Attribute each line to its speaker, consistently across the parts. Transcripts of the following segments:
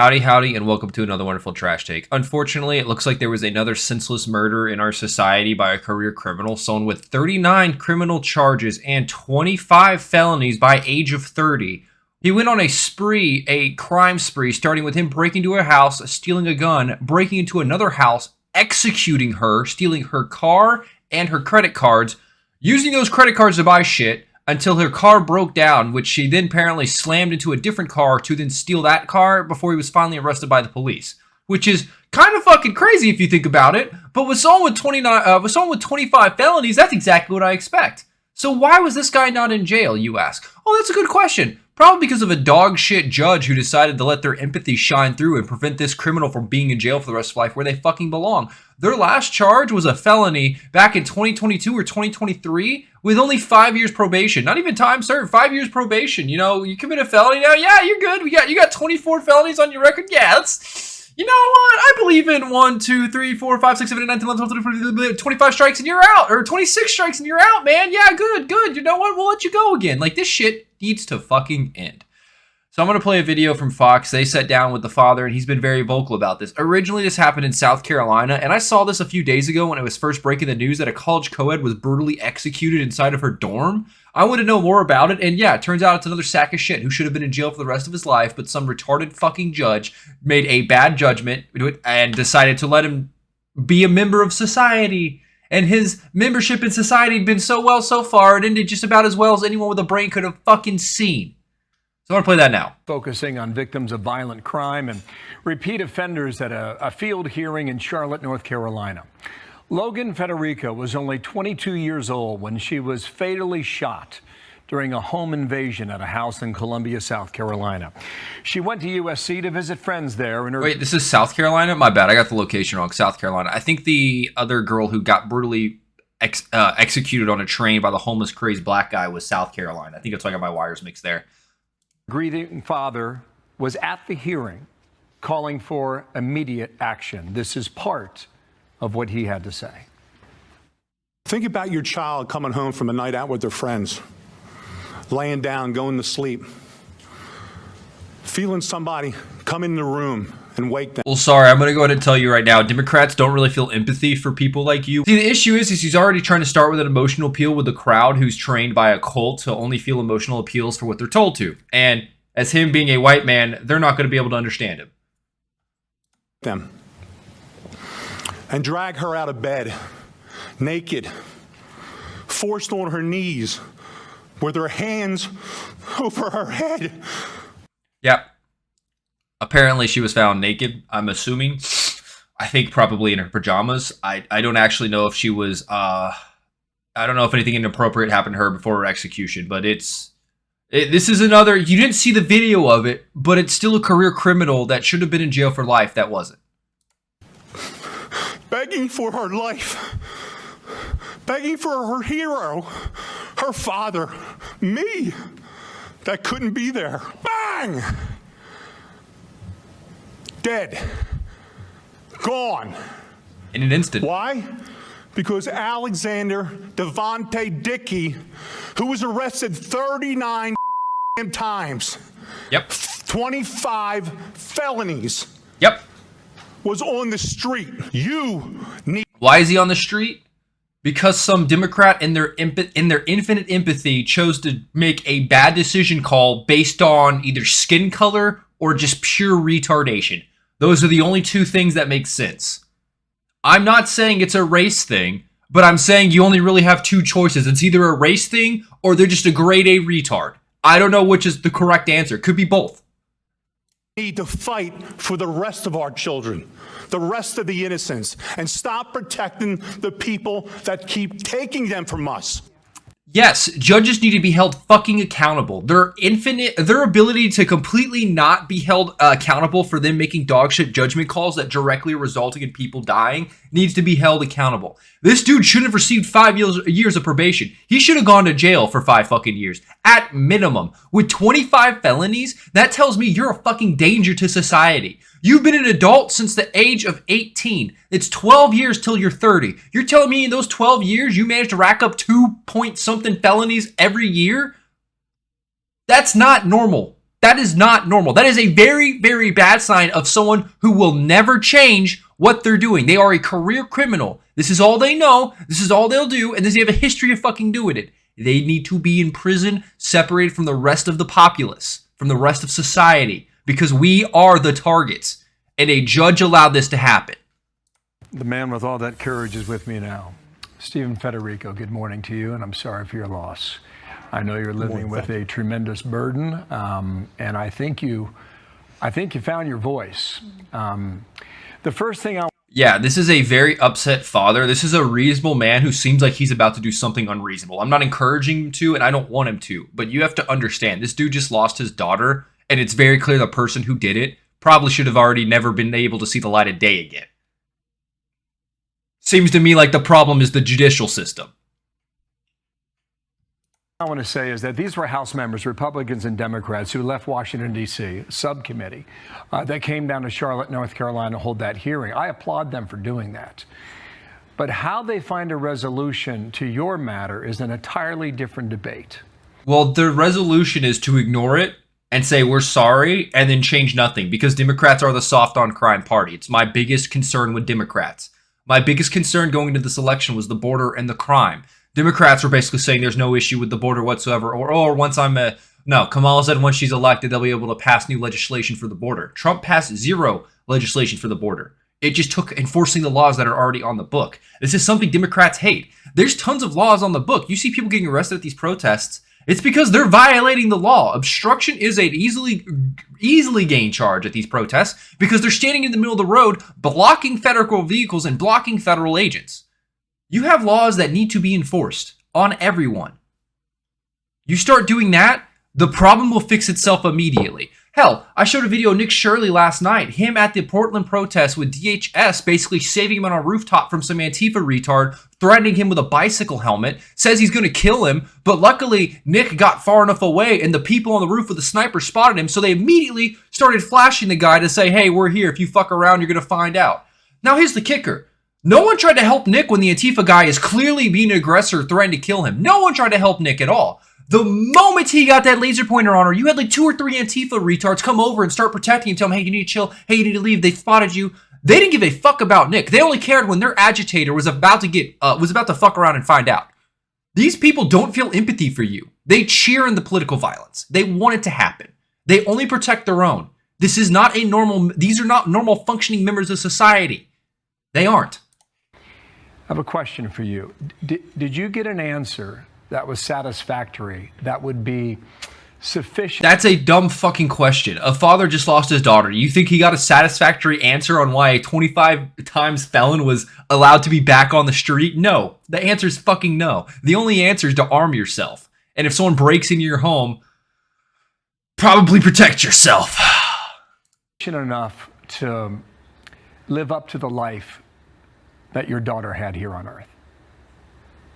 Speaker 1: Howdy, howdy, and welcome to another wonderful trash take. Unfortunately, it looks like there was another senseless murder in our society by a career criminal, someone with 39 criminal charges and 25 felonies by age of 30. He went on a crime spree, starting with him breaking into a house, stealing a gun, breaking into another house, executing her, stealing her car and her credit cards, using those credit cards to buy shit, until her car broke down, which she then apparently slammed into a different car to then steal that car before he was finally arrested by the police. Which is kind of fucking crazy if you think about it. But with someone with 25 felonies, that's exactly what I expect. So why was this guy not in jail, you ask? Oh, that's a good question. Probably because of a dog shit judge who decided to let their empathy shine through and prevent this criminal from being in jail for the rest of life where they fucking belong. Their last charge was a felony back in 2022 or 2023 with only 5 years probation. Not even time served, 5 years probation. You know, you commit a felony now, yeah, you're good. You got 24 felonies on your record. Yeah, that's, you know what? I believe in 1, 2, 3, 4, 5, 6, 7, 8, 9, 10, 11, 12, 13, 14, 25 strikes and you're out. Or 26 strikes and you're out, man. Yeah, good. You know what? We'll let you go again. Like, this shit needs to fucking end. So I'm going to play a video from Fox. They sat down with the father, and he's been very vocal about this. Originally, this happened in South Carolina, and I saw this a few days ago when it was first breaking the news that a college co-ed was brutally executed inside of her dorm. I want to know more about it, and yeah, it turns out it's another sack of shit who should have been in jail for the rest of his life, but some retarded fucking judge made a bad judgment and decided to let him be a member of society. And his membership in society had been so well so far, it ended just about as well as anyone with a brain could have fucking seen. So I want to play that now.
Speaker 2: Focusing on victims of violent crime and repeat offenders at a field hearing in Charlotte, North Carolina. Logan Federico was only 22 years old when she was fatally shot during a home invasion at a house in Columbia, South Carolina. She went to USC to visit friends there.
Speaker 1: Wait, this is South Carolina? My bad, I got the location wrong. South Carolina. I think the other girl who got brutally executed on a train by the homeless crazed black guy was South Carolina. I think it's like I got my wires mixed there.
Speaker 2: Grieving father was at the hearing calling for immediate action. This is part of what he had to say.
Speaker 3: Think about your child coming home from a night out with their friends, laying down, going to sleep, feeling somebody come in the room and wake them.
Speaker 1: Well, sorry, I'm going to go ahead and tell you right now, Democrats don't really feel empathy for people like you. See, the issue is he's already trying to start with an emotional appeal with the crowd who's trained by a cult to only feel emotional appeals for what they're told to. And as him being a white man, they're not going to be able to understand him.
Speaker 3: Them. And drag her out of bed, naked, forced on her knees, with her hands over her head.
Speaker 1: Yep. Apparently she was found naked, I'm assuming. I think probably in her pajamas. I don't actually know if she was, I don't know if anything inappropriate happened to her before her execution, but this is another, you didn't see the video of it, but it's still a career criminal that should have been in jail for life that wasn't.
Speaker 3: Begging for her life, begging for her hero, her father, me, that couldn't be there. Bang! Dead. Gone.
Speaker 1: In an instant.
Speaker 3: Why? Because Alexander Devontae Dickey, who was arrested 39 times.
Speaker 1: Yep.
Speaker 3: 25 felonies.
Speaker 1: Yep.
Speaker 3: Was on the street. You need.
Speaker 1: Why is he on the street? Because some Democrat in their infinite empathy chose to make a bad decision call based on either skin color or just pure retardation. Those are the only two things that make sense. I'm not saying it's a race thing, but I'm saying you only really have two choices. It's either a race thing or they're just a grade A retard. I don't know which is the correct answer. Could be both.
Speaker 3: Need to fight for the rest of our children, the rest of the innocents, and stop protecting the people that keep taking them from us.
Speaker 1: Yes, judges need to be held fucking accountable. Their ability to completely not be held accountable for them making dog shit judgment calls that directly are resulting in people dying needs to be held accountable. This dude shouldn't have received 5 years of probation. He should have gone to jail for 5 fucking years. At minimum. With 25 felonies, that tells me you're a fucking danger to society. You've been an adult since the age of 18. It's 12 years till you're 30. You're telling me in those 12 years you managed to rack up 2 point something felonies every year? That's not normal. That is not normal. That is a very, very bad sign of someone who will never change what they're doing. They are a career criminal. This is all they know. This is all they'll do. And they have a history of fucking doing it. They need to be in prison, separated from the rest of the populace, from the rest of society, because we are the targets. And a judge allowed this to happen.
Speaker 2: The man with all that courage is with me now. Stephen Federico, good morning to you, and I'm sorry for your loss. I know you're living with a tremendous burden, and I think you found your voice. The first thing
Speaker 1: Yeah, this is a very upset father. This is a reasonable man who seems like he's about to do something unreasonable. I'm not encouraging him to, and I don't want him to, but you have to understand, this dude just lost his daughter, and it's very clear the person who did it probably should have already never been able to see the light of day again. Seems to me like the problem is the judicial system.
Speaker 2: I want to say is that these were House members, Republicans and Democrats, who left Washington, D.C., subcommittee that came down to Charlotte, North Carolina to hold that hearing. I applaud them for doing that. But how they find a resolution to your matter is an entirely different debate.
Speaker 1: Well, the resolution is to ignore it and say we're sorry and then change nothing, because Democrats are the soft on crime party. It's my biggest concern with Democrats. My biggest concern going into this election was the border and the crime. Democrats were basically saying there's no issue with the border whatsoever, or once no, Kamala said once she's elected, they'll be able to pass new legislation for the border. Trump passed zero legislation for the border. It just took enforcing the laws that are already on the book. This is something Democrats hate. There's tons of laws on the book. You see people getting arrested at these protests. It's because they're violating the law. Obstruction is an easily gained charge at these protests because they're standing in the middle of the road, blocking federal vehicles and blocking federal agents. You have laws that need to be enforced on everyone. You start doing that, the problem will fix itself immediately. Hell, I showed a video of Nick Shirley last night, him at the Portland protest with DHS basically saving him on a rooftop from some Antifa retard, threatening him with a bicycle helmet, says he's going to kill him, but luckily Nick got far enough away and the people on the roof with the sniper spotted him, so they immediately started flashing the guy to say, hey, we're here, if you fuck around, you're going to find out. Now here's the kicker. No one tried to help Nick when the Antifa guy is clearly being an aggressor, threatening to kill him. No one tried to help Nick at all. The moment he got that laser pointer on her, you had like 2 or 3 Antifa retards come over and start protecting him, tell him, hey, you need to chill, hey, you need to leave, they spotted you. They didn't give a fuck about Nick. They only cared when their agitator was about to fuck around and find out. These people don't feel empathy for you. They cheer in the political violence. They want it to happen. They only protect their own. These are not normal functioning members of society. They aren't.
Speaker 2: I have a question for you. Did you get an answer that was satisfactory, that would be sufficient?
Speaker 1: That's a dumb fucking question. A father just lost his daughter. You think he got a satisfactory answer on why a 25 times felon was allowed to be back on the street? No. The answer is fucking no. The only answer is to arm yourself. And if someone breaks into your home, probably protect yourself.
Speaker 2: Enough to live up to the life that your daughter had here on Earth?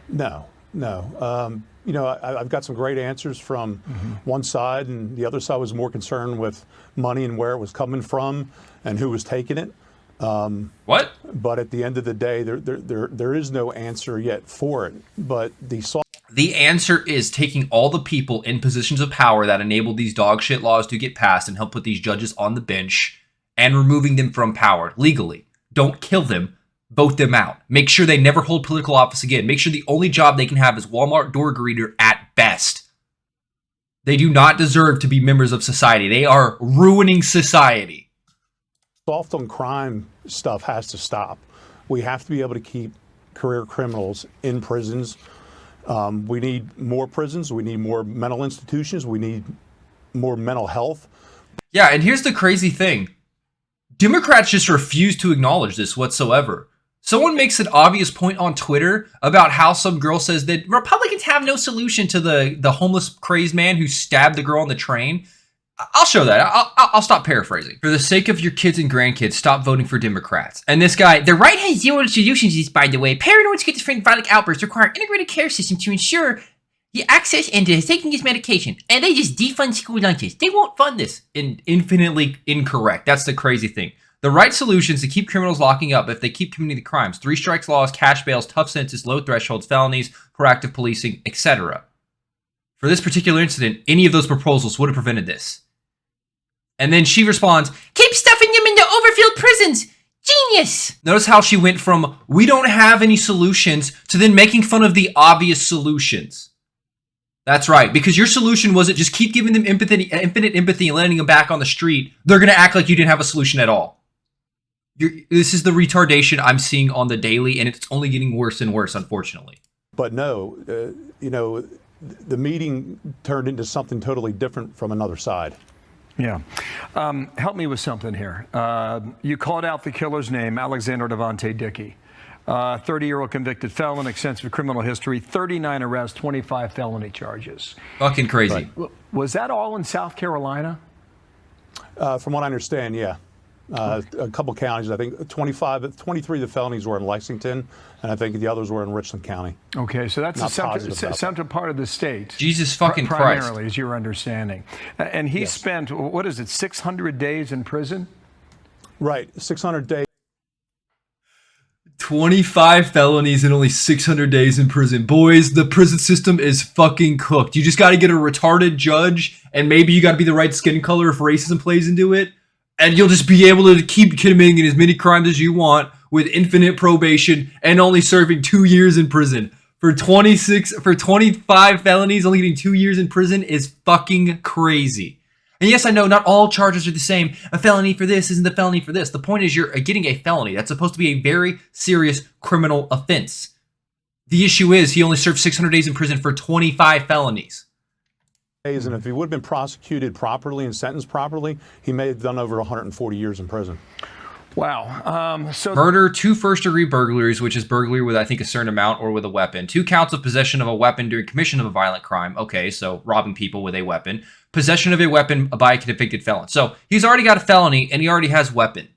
Speaker 3: No. I've got some great answers from one side, and the other side was more concerned with money and where it was coming from and who was taking it.
Speaker 1: What?
Speaker 3: But at the end of the day, there is no answer yet for it. But
Speaker 1: the answer is taking all the people in positions of power that enabled these dog shit laws to get passed and help put these judges on the bench and removing them from power legally. Don't kill them. Vote them out. Make sure they never hold political office again. Make sure the only job they can have is Walmart door greeter at best. They do not deserve to be members of society. They are ruining society.
Speaker 3: Soft on crime stuff has to stop. We have to be able to keep career criminals in prisons. We need more prisons. We need more mental institutions. We need more mental health.
Speaker 1: Yeah, and here's the crazy thing. Democrats just refuse to acknowledge this whatsoever. Someone makes an obvious point on Twitter about how some girl says that Republicans have no solution to the homeless crazed man who stabbed the girl on the train. I'll show that. I'll stop paraphrasing. For the sake of your kids and grandkids, stop voting for Democrats. And this guy, the right has zero solutions, by the way. Paranoid schizophrenic violent outbursts require an integrated care system to ensure the access and taking his medication. And they just defund school lunches. They won't fund this. Infinitely incorrect. That's the crazy thing. The right solution is to keep criminals locking up if they keep committing the crimes. 3 strikes laws, cash bails, tough sentences, low thresholds, felonies, proactive policing, etc. For this particular incident, any of those proposals would have prevented this. And then she responds, keep stuffing them into overfilled prisons. Genius. Notice how she went from, we don't have any solutions, to then making fun of the obvious solutions. That's right, because your solution wasn't just keep giving them infinite empathy and letting them back on the street. They're going to act like you didn't have a solution at all. This is the retardation I'm seeing on the daily, and it's only getting worse and worse, unfortunately.
Speaker 3: But no, the meeting turned into something totally different from another side.
Speaker 2: Yeah. Help me with something here. You called out the killer's name, Alexander Devontae Dickey. 30-year-old convicted felon, extensive criminal history, 39 arrests, 25 felony charges.
Speaker 1: Fucking crazy.
Speaker 2: But was that all in South Carolina?
Speaker 3: From what I understand, yeah. A couple counties, I think 23 of the felonies were in Lexington, and I think the others were in Richland County.
Speaker 2: Okay, so that's the central part of the state.
Speaker 1: Jesus fucking Christ.
Speaker 2: Primarily, is your understanding. And he spent, what is it, 600 days in prison?
Speaker 3: Right, 600 days.
Speaker 1: 25 felonies and only 600 days in prison. Boys, the prison system is fucking cooked. You just got to get a retarded judge, and maybe you got to be the right skin color if racism plays into it, and you'll just be able to keep committing as many crimes as you want with infinite probation and only serving 2 years in prison. For 25 felonies, only getting 2 years in prison is fucking crazy. And yes, I know not all charges are the same. A felony for this isn't the felony for this. The point is you're getting a felony. That's supposed to be a very serious criminal offense. The issue is he only served 600 days in prison for 25 felonies.
Speaker 3: And if he would have been prosecuted properly and sentenced properly, he may have done over 140 years in prison.
Speaker 2: Wow.
Speaker 1: Murder, 2 first-degree burglaries, which is burglary with, I think, a certain amount or with a weapon. 2 counts of possession of a weapon during commission of a violent crime. Okay, so robbing people with a weapon. Possession of a weapon by a convicted felon. So he's already got a felony and he already has weapon.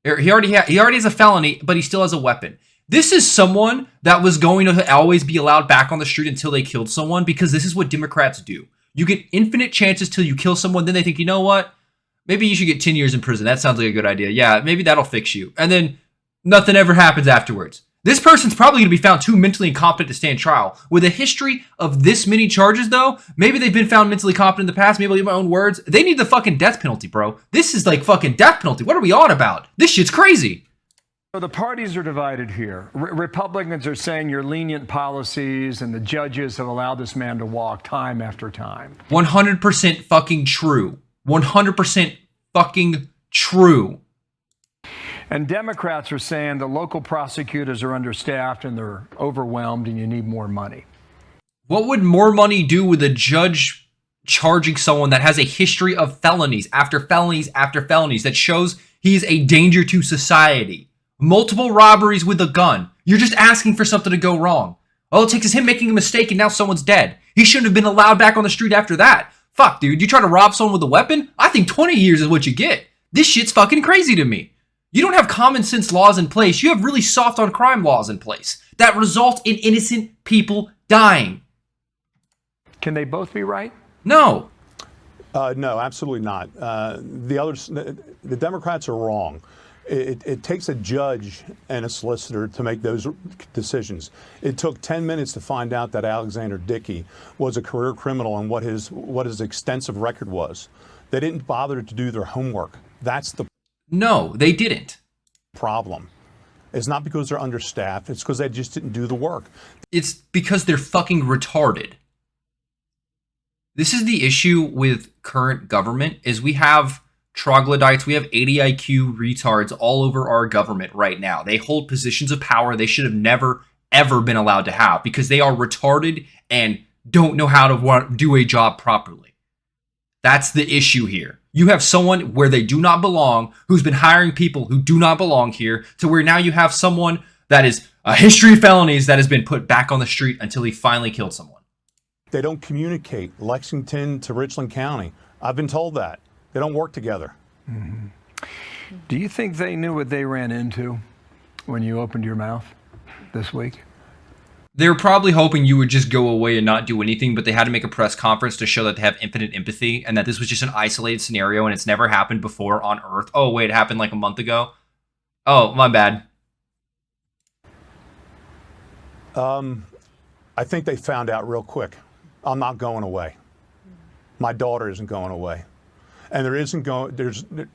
Speaker 1: He already has a felony, but he still has a weapon. This is someone that was going to always be allowed back on the street until they killed someone, because this is what Democrats do. You get infinite chances till you kill someone, then they think, you know what? Maybe you should get 10 years in prison. That sounds like a good idea. Yeah, maybe that'll fix you. And then nothing ever happens afterwards. This person's probably going to be found too mentally incompetent to stand trial. With a history of this many charges, though, maybe they've been found mentally competent in the past. Maybe I'll use my own words. They need the fucking death penalty, bro. This is like fucking death penalty. What are we on about? This shit's crazy.
Speaker 2: So the parties are divided here. Republicans are saying your lenient policies and the judges have allowed this man to walk time after time.
Speaker 1: 100% fucking true. 100% fucking true.
Speaker 2: And Democrats are saying the local prosecutors are understaffed and they're overwhelmed and you need more money.
Speaker 1: What would more money do with a judge charging someone that has a history of felonies after felonies after felonies that shows he's a danger to society? Multiple robberies with a gun. You're just asking for something to go wrong. All it takes is him making a mistake and now someone's dead. He shouldn't have been allowed back on the street after that. Fuck, dude, you try to rob someone with a weapon? I think 20 years is what you get. This shit's fucking crazy to me. You don't have common sense laws in place. You have really soft on crime laws in place that result in innocent people dying.
Speaker 2: Can they both be right?
Speaker 1: No.
Speaker 3: No, absolutely not. The Democrats are wrong. It takes a judge and a solicitor to make those decisions. It took 10 minutes to find out that Alexander Dickey was a career criminal and what his extensive record was. They didn't bother to do their homework. That's the
Speaker 1: No, they didn't.
Speaker 3: problem. It's not because they're understaffed. It's because they just didn't do the work.
Speaker 1: It's because they're fucking retarded. This is the issue with current government, is we have troglodytes, we have 80 IQ retards all over our government right now. They hold positions of power they should have never, ever been allowed to have because they are retarded and don't know how to do a job properly. That's the issue here. You have someone where they do not belong, who's been hiring people who do not belong here, to where now you have someone that is a history of felonies that has been put back on the street until he finally killed someone.
Speaker 3: They don't communicate Lexington to Richland County. I've been told that. They don't work together.
Speaker 2: Mm-hmm. Do you think they knew what they ran into when you opened your mouth this week?
Speaker 1: They were probably hoping you would just go away and not do anything, but they had to make a press conference to show that they have infinite empathy and that this was just an isolated scenario and it's never happened before on Earth. Oh, wait, it happened like a month ago? Oh, my bad.
Speaker 3: I think they found out real quick. I'm not going away. My daughter isn't going away. And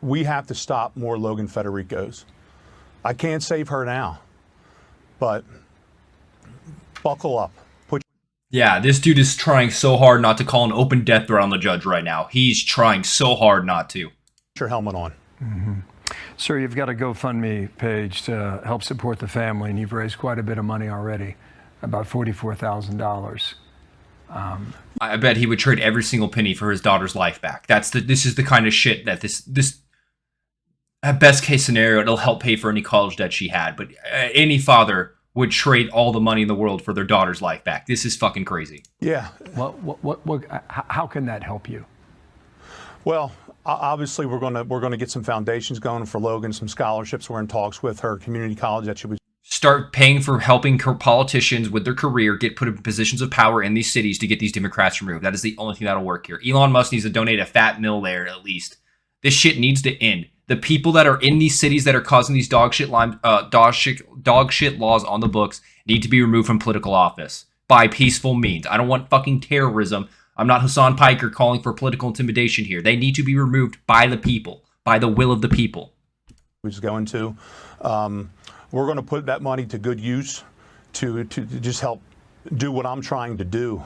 Speaker 3: we have to stop more Logan Federicos. I can't save her now, but buckle up.
Speaker 1: Yeah, this dude is trying so hard not to call an open death threat on the judge right now. He's trying so hard not to.
Speaker 3: Put your helmet on.
Speaker 2: Mm-hmm. Sir, you've got a GoFundMe page to help support the family, and you've raised quite a bit of money already, about $44,000.
Speaker 1: I bet he would trade every single penny for his daughter's life back. This is the kind of shit that this at best case scenario, it'll help pay for any college debt she had. But any father would trade all the money in the world for their daughter's life back. This is fucking crazy.
Speaker 3: Yeah.
Speaker 2: How can that help you?
Speaker 3: Well, obviously we're gonna get some foundations going for Logan, some scholarships. We're in talks with her community college that she was.
Speaker 1: Start paying for helping politicians with their career get put in positions of power in these cities to get these Democrats removed. That is the only thing that'll work here. Elon Musk needs to donate a fat mill there at least. This shit needs to end. The people that are in these cities that are causing these dog shit laws on the books need to be removed from political office by peaceful means. I don't want fucking terrorism. I'm not Hassan Piker calling for political intimidation here. They need to be removed by the people, by the will of the people.
Speaker 3: Was going to. We're going to put that money to good use to just help do what I'm trying to do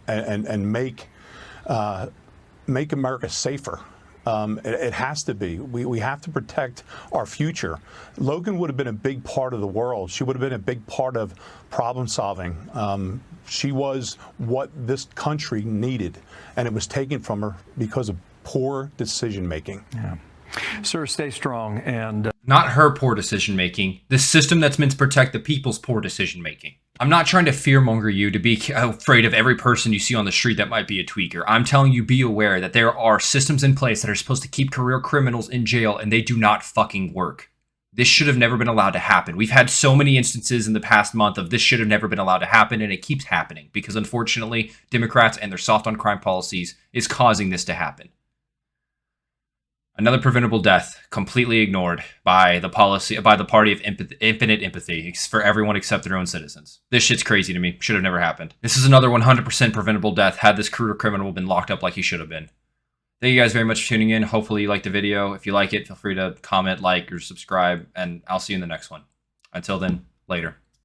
Speaker 3: and make America safer. It has to be. We have to protect our future. Logan would have been a big part of the world. She would have been a big part of problem solving. She was what this country needed, and it was taken from her because of poor decision making.
Speaker 2: Yeah. Sir, stay strong. And
Speaker 1: not her poor decision making, the system that's meant to protect the people's poor decision making. I'm not trying to fearmonger you to be afraid of every person you see on the street that might be a tweaker. I'm telling you, be aware that there are systems in place that are supposed to keep career criminals in jail, and they do not fucking work. This should have never been allowed to happen. We've had so many instances in the past month of this should have never been allowed to happen, and it keeps happening because unfortunately, Democrats and their soft on crime policies is causing this to happen. Another preventable death completely ignored by the party of infinite empathy for everyone except their own citizens. This shit's crazy to me. Should have never happened. This is another 100% preventable death had this career criminal been locked up like he should have been. Thank you guys very much for tuning in. Hopefully you liked the video. If you like it, feel free to comment, like, or subscribe, and I'll see you in the next one. Until then, later.